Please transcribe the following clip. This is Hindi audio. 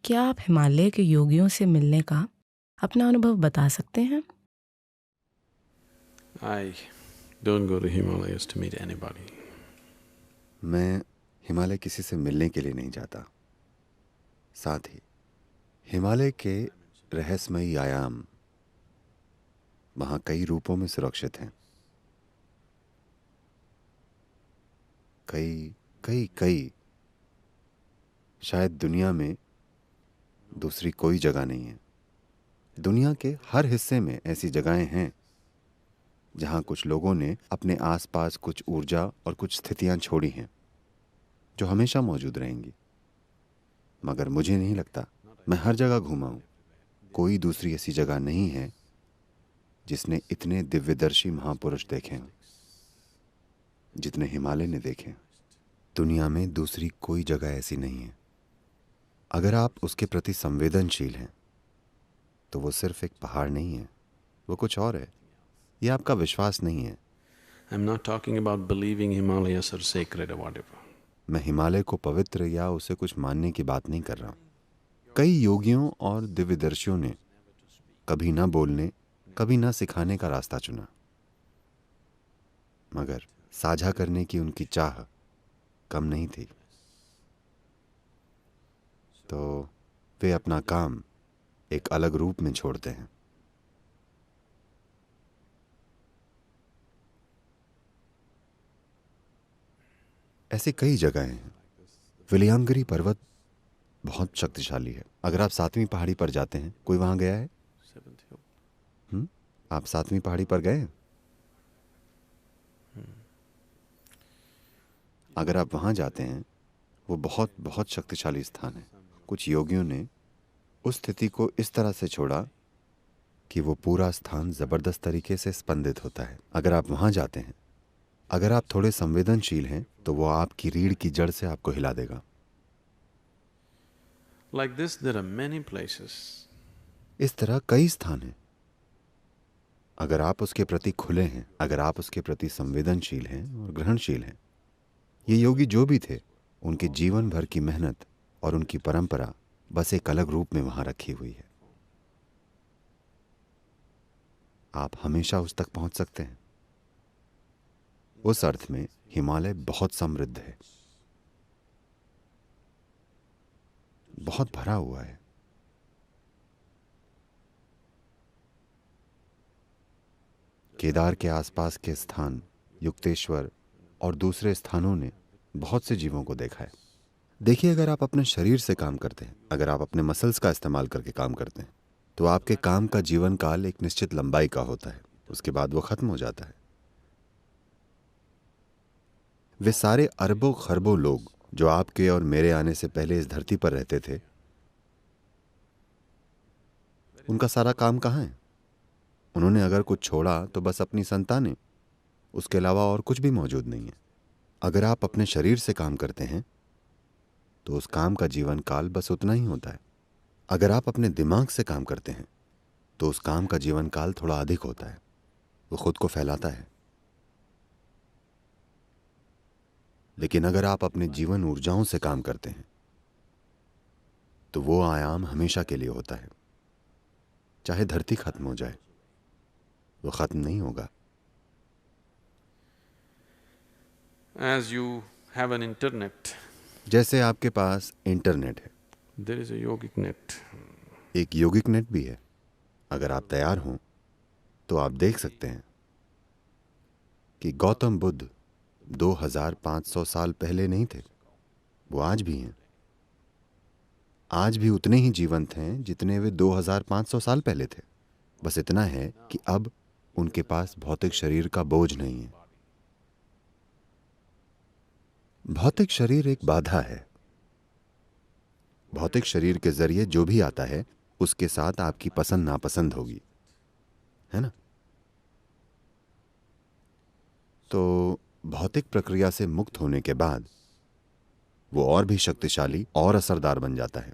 क्या आप हिमालय के योगियों से मिलने का अपना अनुभव बता सकते हैं? I don't go to Himalayas to meet anybody. मैं हिमालय किसी से मिलने के लिए नहीं जाता। साथ ही हिमालय के रहस्यमयी आयाम वहाँ कई रूपों में सुरक्षित हैं। कई कई कई शायद दुनिया में दूसरी कोई जगह नहीं है। दुनिया के हर हिस्से में ऐसी जगहें हैं जहाँ कुछ लोगों ने अपने आसपास कुछ ऊर्जा और कुछ स्थितियाँ छोड़ी हैं जो हमेशा मौजूद रहेंगी। मगर मुझे नहीं लगता, मैं हर जगह घूमा हूँ, कोई दूसरी ऐसी जगह नहीं है जिसने इतने दिव्यदर्शी महापुरुष देखे हों जितने हिमालय ने देखे। दुनिया में दूसरी कोई जगह ऐसी नहीं है। अगर आप उसके प्रति संवेदनशील हैं तो वो सिर्फ एक पहाड़ नहीं है, वो कुछ और है। ये आपका विश्वास नहीं है। I'm not talking about believing Himalayas are sacred or whatever. मैं हिमालय को पवित्र या उसे कुछ मानने की बात नहीं कर रहा हूँ। कई योगियों और दिव्यदर्शियों ने कभी ना बोलने, कभी ना सिखाने का रास्ता चुना, मगर साझा करने की उनकी चाह कम नहीं थी। तो वे अपना काम एक अलग रूप में छोड़ते हैं। ऐसी कई जगहें हैं। विलियांगिरी पर्वत बहुत शक्तिशाली है। अगर आप 7वीं पहाड़ी पर जाते हैं, कोई वहां गया है? आप 7वीं पहाड़ी पर गए हैं? अगर आप वहां जाते हैं, वो बहुत बहुत शक्तिशाली स्थान है। कुछ योगियों ने उस स्थिति को इस तरह से छोड़ा कि वो पूरा स्थान जबरदस्त तरीके से स्पंदित होता है। अगर आप वहां जाते हैं, अगर आप थोड़े संवेदनशील हैं, तो वो आपकी रीढ़ की जड़ से आपको हिला देगा। Like this, there are many places. इस तरह कई स्थान हैं। अगर आप उसके प्रति खुले हैं, अगर आप उसके प्रति संवेदनशील हैं और ग्रहणशील हैं। ये योगी जो भी थे, उनके जीवन भर की मेहनत और उनकी परंपरा बस एक अलग रूप में वहां रखी हुई है। आप हमेशा उस तक पहुंच सकते हैं। उस अर्थ में हिमालय बहुत समृद्ध है, बहुत भरा हुआ है। केदार के आसपास के स्थान, युक्तेश्वर और दूसरे स्थानों ने बहुत से जीवों को देखा है। देखिए, अगर आप अपने शरीर से काम करते हैं, अगर आप अपने मसल्स का इस्तेमाल करके काम करते हैं, तो आपके काम का जीवन काल एक निश्चित लंबाई का होता है। उसके बाद वो खत्म हो जाता है। वे सारे अरबों खरबों लोग जो आपके और मेरे आने से पहले इस धरती पर रहते थे, उनका सारा काम कहाँ है? उन्होंने अगर कुछ छोड़ा तो बस अपनी संतानें, उसके अलावा और कुछ भी मौजूद नहीं है। अगर आप अपने शरीर से काम करते हैं तो उस काम का जीवन काल बस उतना ही होता है। अगर आप अपने दिमाग से काम करते हैं तो उस काम का जीवन काल थोड़ा अधिक होता है। वो खुद को फैलाता है। लेकिन अगर आप अपने जीवन ऊर्जाओं से काम करते हैं तो वो आयाम हमेशा के लिए होता है। चाहे धरती खत्म हो जाए, वो खत्म नहीं होगा। As you have an internet, जैसे आपके पास इंटरनेट है, there is a yogic net. एक योगिक नेट भी है। अगर आप तैयार हों तो आप देख सकते हैं कि गौतम बुद्ध 2500 साल पहले नहीं थे, वो आज भी हैं। आज भी उतने ही जीवंत हैं जितने वे 2500 साल पहले थे। बस इतना है कि अब उनके पास भौतिक शरीर का बोझ नहीं है। भौतिक शरीर एक बाधा है। भौतिक शरीर के जरिए जो भी आता है उसके साथ आपकी पसंद नापसंद होगी, है ना? तो भौतिक प्रक्रिया से मुक्त होने के बाद वो और भी शक्तिशाली और असरदार बन जाता है।